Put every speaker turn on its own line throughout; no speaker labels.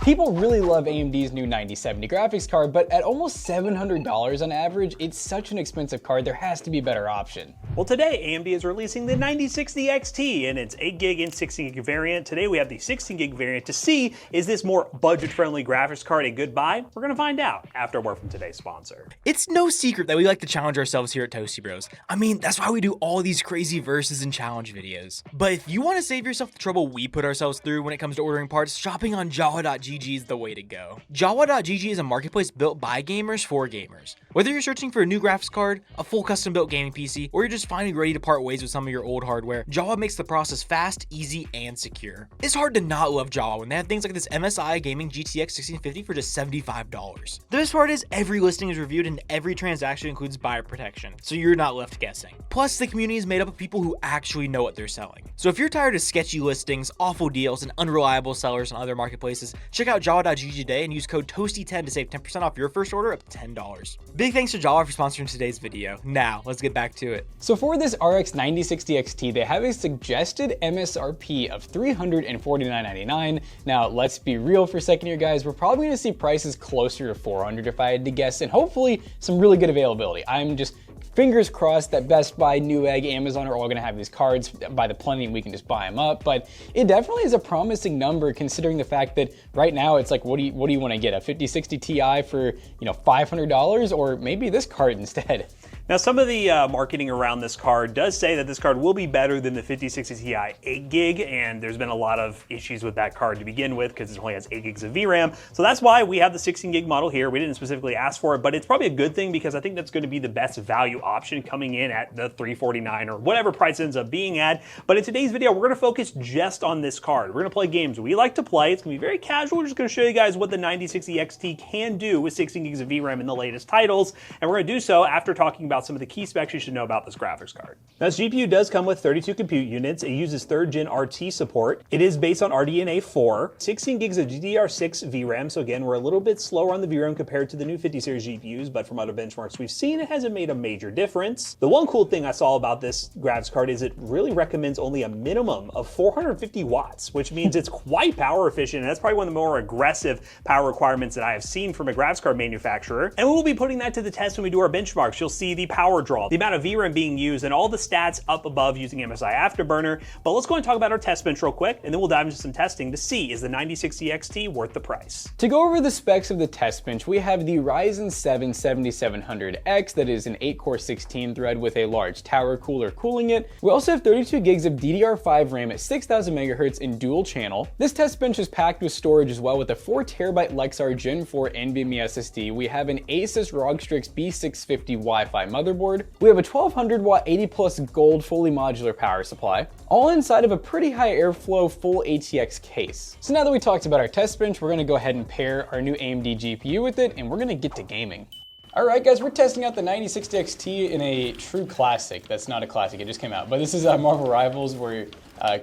People really love AMD's new 9070 graphics card, but at almost $700 on average, it's such an expensive card, there has to be a better option.
Well, today AMD is releasing the 9060 XT in its 8GB and 16GB variant. Today we have the 16GB variant to see, is this more budget-friendly graphics card a good buy? We're gonna find out after a word from today's sponsor.
It's no secret that we like to challenge ourselves here at Toasty Bros. I mean, that's why we do all these crazy versus and challenge videos. But if you want to save yourself the trouble we put ourselves through when it comes to ordering parts, shopping on Jawa.gg is the way to go. Jawa.gg is a marketplace built by gamers for gamers. Whether you're searching for a new graphics card, a full custom-built gaming PC, or you're just finally ready to part ways with some of your old hardware, Jawa makes the process fast, easy, and secure. It's hard to not love Jawa when they have things like this MSI Gaming GTX 1650 for just $75. The best part is every listing is reviewed and every transaction includes buyer protection, so you're not left guessing. Plus, the community is made up of people who actually know what they're selling. So if you're tired of sketchy listings, awful deals, and unreliable sellers on other marketplaces, check out Jawa.gg today and use code TOASTY10 to save 10% off your first order up to $10. Big thanks to Jawa for sponsoring today's video. Now, let's get back to it.
So for this RX 9060 XT, they have a suggested MSRP of $349.99. Now, let's be real for a second here, guys. We're probably gonna see prices closer to $400 if I had to guess, and hopefully some really good availability. I'm just fingers crossed that Best Buy, Newegg, Amazon are all gonna have these cards by the plenty and we can just buy them up. But it definitely is a promising number considering the fact that right now it's like, what do you wanna get? A 5060 Ti for, $500, or maybe this card instead?
Now, some of the marketing around this card does say that this card will be better than the 5060 Ti 8GB, and there's been a lot of issues with that card to begin with because it only has 8GB of VRAM. So that's why we have the 16GB model here. We didn't specifically ask for it, but it's probably a good thing because I think that's going to be the best value option coming in at the $349 or whatever price it ends up being at. But in today's video, we're going to focus just on this card. We're going to play games we like to play. It's going to be very casual. We're just going to show you guys what the 9060 XT can do with 16GB of VRAM in the latest titles, and we're going to do so after talking about some of the key specs you should know about this graphics card. Now, this GPU does come with 32 compute units. It uses 3rd gen RT support. It is based on RDNA 4, 16GB of DDR6 VRAM. So again, we're a little bit slower on the VRAM compared to the new 50 series GPUs, but from other benchmarks we've seen, it hasn't made a major difference. The one cool thing I saw about this graphics card is it really recommends only a minimum of 450 watts, which means it's quite power efficient. And that's probably one of the more aggressive power requirements that I have seen from a graphics card manufacturer. And we will be putting that to the test when we do our benchmarks. You'll see the power draw, the amount of VRAM being used, and all the stats up above using MSI Afterburner. But let's go and talk about our test bench real quick, and then we'll dive into some testing to see, is the 9060 XT worth the price?
To go over the specs of the test bench, we have the Ryzen 7 7700X that is an 8-core 16 thread with a large tower cooler cooling it. We also have 32 gigs of DDR5 RAM at 6000 megahertz in dual channel. This test bench is packed with storage as well with a 4TB Lexar Gen 4 NVMe SSD. We have an Asus ROG Strix B650 Wi-Fi motherboard. We have a 1200 watt 80 plus gold fully modular power supply, all inside of a pretty high airflow full ATX case. So now that we talked about our test bench, we're gonna go ahead and pair our new AMD GPU with it, and we're gonna get to gaming. All right, guys, we're testing out the 9060 XT in a true classic. That's not a classic, it just came out, but this is Marvel Rivals. We're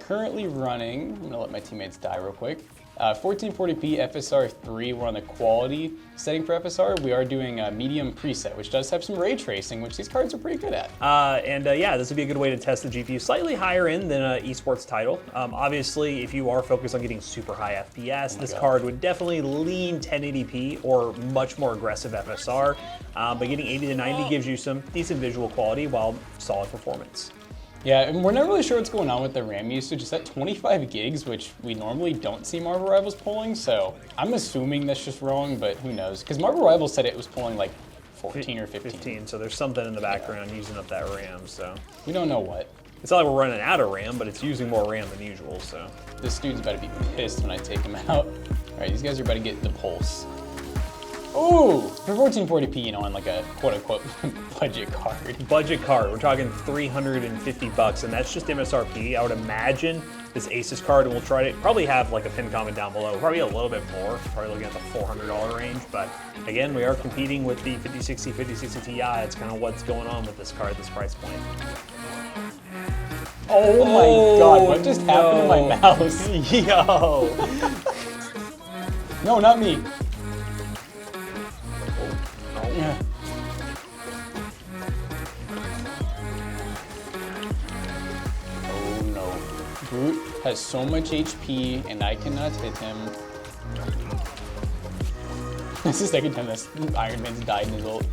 currently running, I'm gonna let my teammates die real quick. 1440p FSR 3, we're on the quality setting for FSR. We are doing a medium preset, which does have some ray tracing, which these cards are pretty good at.
Yeah, this would be a good way to test the GPU. Slightly higher end than an esports title. Obviously, if you are focused on getting super high FPS, this card would definitely lean 1080p or much more aggressive FSR. But getting 80 to 90 gives you some decent visual quality while solid performance.
Yeah, and we're not really sure what's going on with the RAM usage. It's at 25 gigs, which we normally don't see Marvel Rivals pulling, so I'm assuming that's just wrong, but who knows? Because Marvel Rivals said it was pulling like 14 or 15.
So there's something in the background using up that RAM, so.
We don't know what.
It's not like we're running out of RAM, but it's using more RAM than usual, so.
This dude's about to be pissed when I take him out. All right, these guys are about to get the pulse. Ooh, for 1440p, on like a quote-unquote budget card.
Budget card, we're talking $350, and that's just MSRP. I would imagine this Asus card, and we'll try to probably have like a pin comment down below, probably a little bit more, probably looking at the $400 range, but again, we are competing with the 5060, 5060 Ti. It's kind of what's going on with this card, this price point.
Oh my god, what just happened to my mouse?
Yo!
No, not me. Yeah. Oh no. Brute has so much HP and I cannot hit him. This is the second time this Iron Man's died in his ult.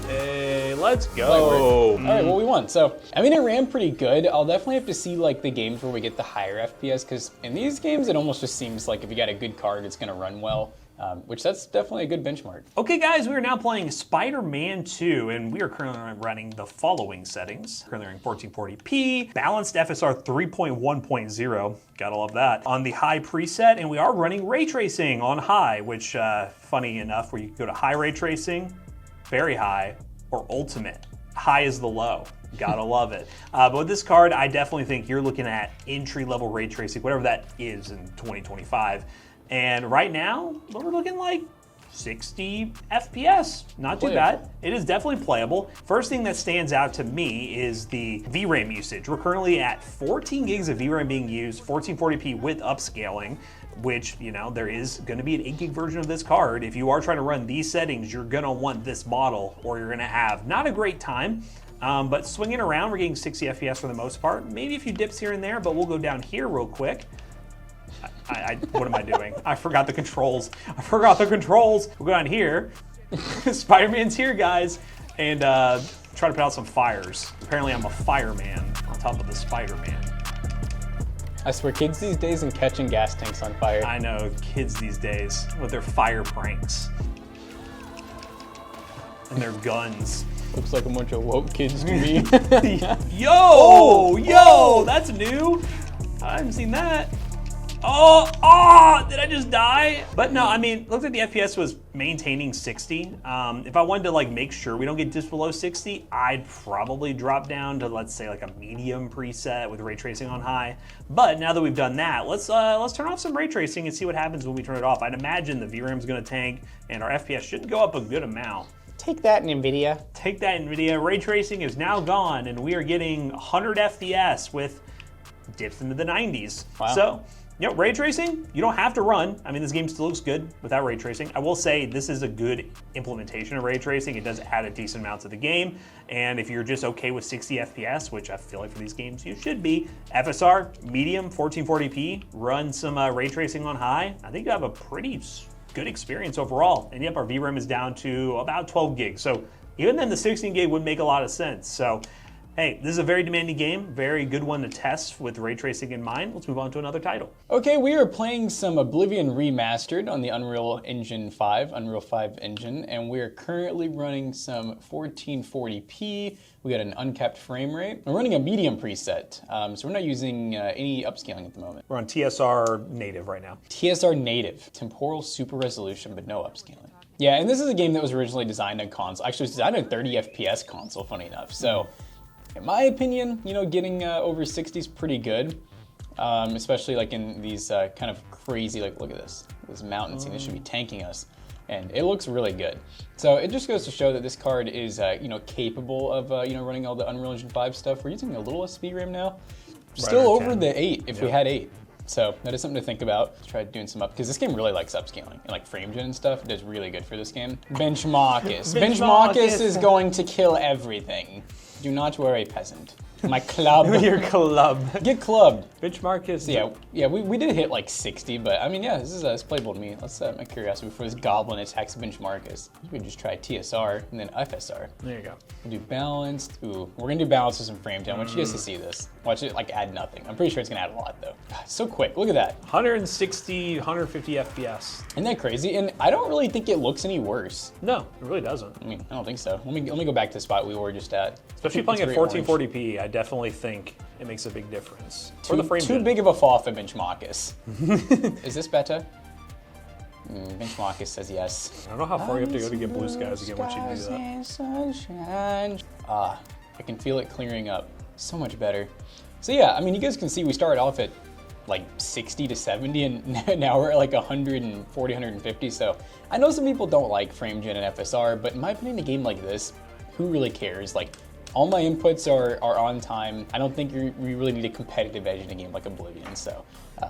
Hey, let's go.
All right, well, we won. So, I mean, it ran pretty good. I'll definitely have to see like the games where we get the higher FPS, because in these games, it almost just seems like if you got a good card, it's gonna run well. Which that's definitely a good benchmark.
Okay guys, we are now playing Spider-Man 2, and we are currently running the following settings. Currently running 1440p, balanced FSR 3.1.0, gotta love that, on the high preset, and we are running ray tracing on high, which funny enough, where you can go to high ray tracing, very high, or ultimate. High is the low. Gotta love it. But with this card, I definitely think you're looking at entry-level ray tracing, whatever that is in 2025. And right now, we're looking like 60 FPS. Not too bad. It is definitely playable. First thing that stands out to me is the VRAM usage. We're currently at 14 gigs of VRAM being used, 1440p with upscaling, which, you know, there is gonna be an 8 gig version of this card. If you are trying to run these settings, you're gonna want this model, or you're gonna have not a great time. But swinging around, we're getting 60 FPS for the most part. Maybe a few dips here and there, but we'll go down here real quick. What am I doing? I forgot the controls. We'll go down here. Spider-Man's here, guys. And try to put out some fires. Apparently I'm a fireman on top of the Spider-Man.
I swear, kids these days and catching gas tanks on fire.
I know, kids these days with their fire pranks. And their guns.
Looks like a bunch of woke kids to me.
Yo, that's new. I haven't seen that. Oh, did I just die? But no, I mean, looks like the FPS was maintaining 60. If I wanted to like make sure we don't get just below 60, I'd probably drop down to, let's say, like a medium preset with ray tracing on high. But now that we've done that, let's turn off some ray tracing and see what happens when we turn it off. I'd imagine the VRAM's gonna tank and our FPS should go up a good amount.
Take that, NVIDIA.
Take that, NVIDIA. Ray tracing is now gone, and we are getting 100 FPS with dips into the 90s.
Wow.
So, you know, ray tracing, you don't have to run. I mean, this game still looks good without ray tracing. I will say this is a good implementation of ray tracing. It does add a decent amount to the game. And if you're just okay with 60 FPS, which I feel like for these games you should be, FSR, medium, 1440p, run some ray tracing on high, I think you have a pretty good experience overall. And yep, our VRAM is down to about 12 gigs. So even then the 16 gig would make a lot of sense. So hey, this is a very demanding game, very good one to test with ray tracing in mind. Let's move on to another title.
Okay, we are playing some Oblivion Remastered on the Unreal Engine 5, Unreal 5 engine, and we are currently running some 1440p. We got an uncapped frame rate. We're running a medium preset, so we're not using any upscaling at the moment.
We're on TSR native right now.
TSR native, temporal super resolution, but no upscaling. Yeah, and this is a game that was originally designed on console. Actually, it was designed on 30 FPS console, funny enough. So, in my opinion, you know, getting over 60 is pretty good, especially like in these kind of crazy, like look at this mountain scene. This should be tanking us, and it looks really good. So it just goes to show that this card is, you know, capable of, you know, running all the Unreal Engine 5 stuff. We're using a little less VRAM now, still over
10.
the 8 if we had 8. So that is something to think about. Let's try doing some up, because this game really likes upscaling, and like frame gen and stuff does really good for this game. Bench Marcus. Bench Marcus is going to kill everything. Do not worry, peasant. My club.
Your club.
Get clubbed.
Bench Marcus.
So yeah, we did hit like 60, but I mean, yeah, this is it's playable to me. Let's my curiosity before this goblin attacks Bench Marcus. We could just try TSR and then FSR.
There you go.
We'll do balanced. Ooh, we're gonna do balanced with some frame gen. I want you guys to see this. Watch it like add nothing. I'm pretty sure it's gonna add a lot though. God, it's so quick. Look at that.
160, 150 FPS.
Isn't that crazy? And I don't really think it looks any worse.
No, it really doesn't.
I mean, I don't think so. Let me go back to the spot we were just at.
Especially playing at 1440p, I definitely think it makes a big difference. For the frame
Too
gen.
big of a fall for Bench Marcus. Is this better? Bench Marcus says yes.
I don't know how far you have to go to get blue skies again once you do that.
Sunshine. I can feel it clearing up so much better. So yeah, I mean, you guys can see we started off at like 60 to 70 and now we're at like 140, 150. So I know some people don't like frame gen and FSR, but in my opinion, a game like this, who really cares? Like, all my inputs are on time. I don't think we really need a competitive edge in a game like Oblivion. So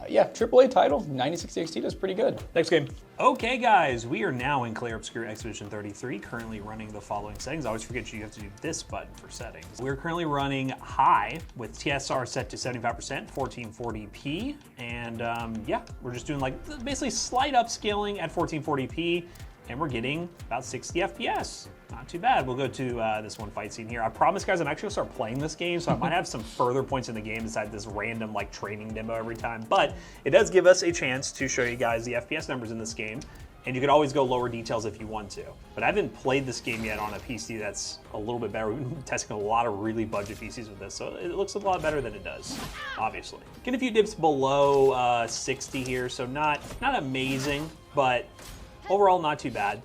yeah, AAA title, 960 XT does pretty good.
Next game. Okay guys, we are now in Clair Obscur Expedition 33, currently running the following settings. I always forget you have to do this button for settings. We're currently running high with TSR set to 75%, 1440p. And yeah, we're just doing like basically slight upscaling at 1440p. and we're getting about 60 FPS. Not too bad. We'll go to this one fight scene here. I promise, guys, I'm actually gonna start playing this game, so I might have some further points in the game besides this random like training demo every time. But it does give us a chance to show you guys the FPS numbers in this game, and you can always go lower details if you want to. But I haven't played this game yet on a PC that's a little bit better. We've been testing a lot of really budget PCs with this, so it looks a lot better than it does, obviously. Get a few dips below 60 here, so not amazing, but overall not too bad.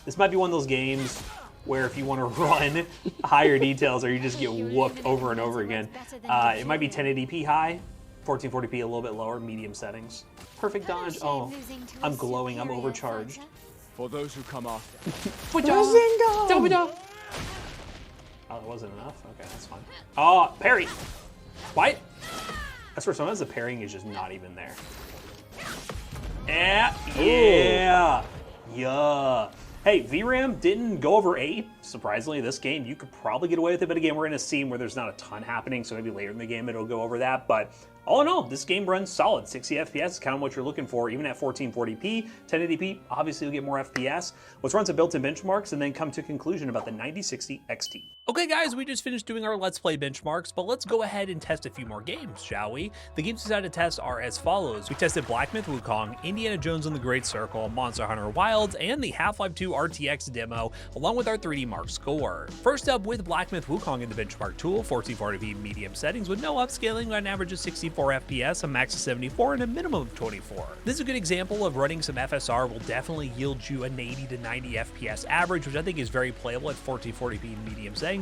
This might be one of those games where if you want to run higher details or you just get whooped over and over again, it might be 1080p high, 1440p a little bit lower, medium settings. Perfect dodge. Oh, I'm glowing, I'm overcharged.
For those who come after.
Oh, that wasn't enough? Okay, that's fine. Oh, parry. What? I swear sometimes the parrying is just not even there. Yeah. Hey, VRAM didn't go over 8. Surprisingly, this game, you could probably get away with it, but again, we're in a scene where there's not a ton happening, so maybe later in the game it'll go over that, but all in all, this game runs solid. 60 FPS is kind of what you're looking for, even at 1440p. 1080p, obviously you'll get more FPS. Let's run some built-in benchmarks and then come to a conclusion about the 9060 XT. Okay guys, we just finished doing our Let's Play benchmarks, but let's go ahead and test a few more games, shall we? The games we decided to test are as follows. We tested Black Myth Wukong, Indiana Jones and the Great Circle, Monster Hunter Wilds, and the Half-Life 2 RTX demo, along with our 3D Mark score. First up with Black Myth Wukong in the benchmark tool, 1440p medium settings with no upscaling, an average of 64 FPS, a max of 74, and a minimum of 24. This is a good example of running some FSR will definitely yield you an 80 to 90 FPS average, which I think is very playable at 1440p medium settings,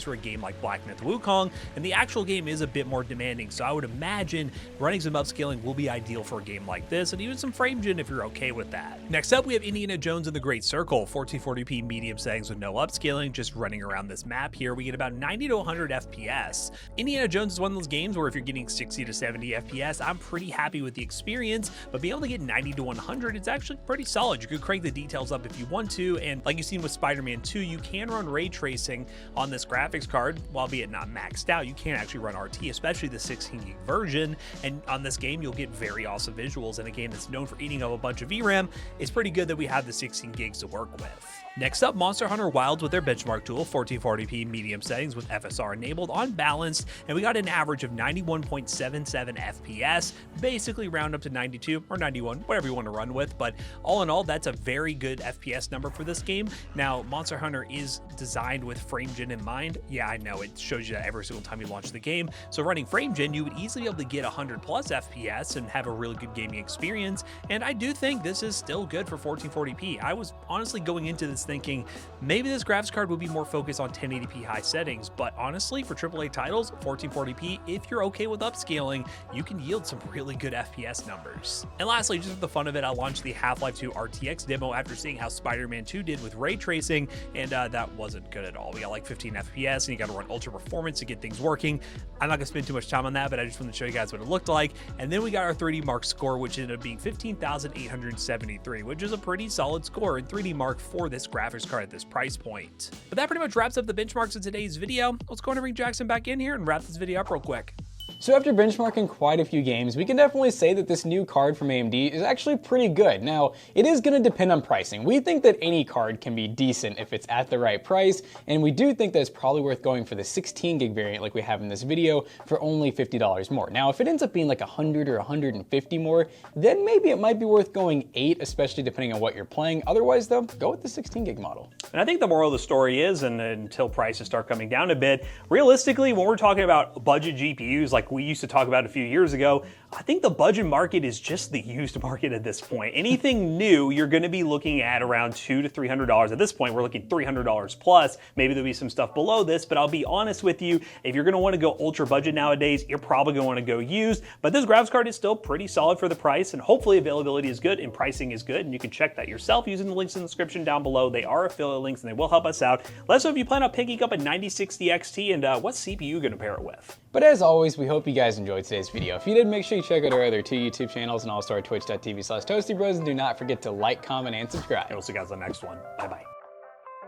for a game like Black Myth Wukong, and the actual game is a bit more demanding, so I would imagine running some upscaling will be ideal for a game like this, and even some frame gen if you're okay with that. Next up, we have Indiana Jones and the Great Circle, 1440p medium settings with no upscaling, just running around this map here, we get about 90 to 100 FPS. Indiana Jones is one of those games where if you're getting 60 to 70 FPS, I'm pretty happy with the experience, but being able to get 90 to 100, it's actually pretty solid. You could crank the details up if you want to, and like you've seen with Spider-Man 2, you can run ray tracing on this graphics card, albeit not maxed out. You can actually run RT, especially the 16 gig version, and on this game, you'll get very awesome visuals. In a game that's known for eating up a bunch of VRAM, it's pretty good that we have the 16 gigs to work with. Next up, Monster Hunter Wilds with their benchmark tool, 1440p medium settings with FSR enabled on balanced, and we got an average of 91.77 FPS, basically round up to 92 or 91, whatever you want to run with, but all in all, that's a very good FPS number for this game. Now, Monster Hunter is designed with frame gen in mind. Yeah, I know, it shows you that every single time you launch the game, so running frame gen, you would easily be able to get 100 plus FPS and have a really good gaming experience, and I do think this is still good for 1440p. I was honestly going into this thinking maybe this graphics card would be more focused on 1080p high settings, but honestly for AAA titles, 1440p, if you're okay with upscaling, you can yield some really good FPS numbers. And lastly, just for the fun of it, I launched the Half-Life 2 RTX demo after seeing how Spider-Man 2 did with ray tracing, and that wasn't good at all. We got like 15 FPS and you got to run ultra performance to get things working. I'm not gonna spend too much time on that, but I just wanted to show you guys what it looked like. And then we got our 3D Mark score, which ended up being 15,873, which is a pretty solid score in 3D Mark for this graphics card at this price point. But that pretty much wraps up the benchmarks of today's video. Let's go ahead and bring Jackson back in here and wrap this video up real quick.
So after benchmarking quite a few games, we can definitely say that this new card from AMD is actually pretty good. Now, it is going to depend on pricing. We think that any card can be decent if it's at the right price, and we do think that it's probably worth going for the 16 gig variant like we have in this video for only $50 more. Now, if it ends up being like 100 or 150 more, then maybe it might be worth going 8, especially depending on what you're playing. Otherwise though, go with the 16 gig model.
And I think the moral of the story is, and until prices start coming down a bit, realistically, when we're talking about budget GPUs like we used to talk about a few years ago, I think the budget market is just the used market at this point. Anything new, you're going to be looking at around $200 to $300. At this point, we're looking $300 plus. Maybe there'll be some stuff below this, but I'll be honest with you, if you're going to want to go ultra budget nowadays, you're probably going to want to go used. But this graphics card is still pretty solid for the price, and hopefully availability is good and pricing is good, and you can check that yourself using the links in the description down below. They are affiliate links and they will help us out. Let us know if you plan on picking up a 9060 XT and what CPU you're going to pair it with.
But as always, we hope you guys enjoyed today's video. If you did, make sure you check out our other 2 YouTube channels and also our twitch.tv/toastybros, and do not forget to like, comment, and subscribe.
And we'll see you guys on the next one. Bye-bye.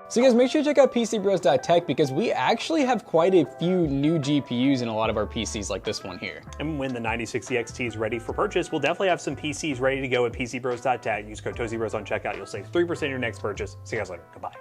So guys, make sure to check out PCBros.tech because we actually have quite a few new GPUs in a lot of our PCs like this one here.
And when the 9060 XT is ready for purchase, we'll definitely have some PCs ready to go at PCBros.tech. Use code TOZYBROS on checkout. You'll save 3% on your next purchase. See you guys later. Goodbye.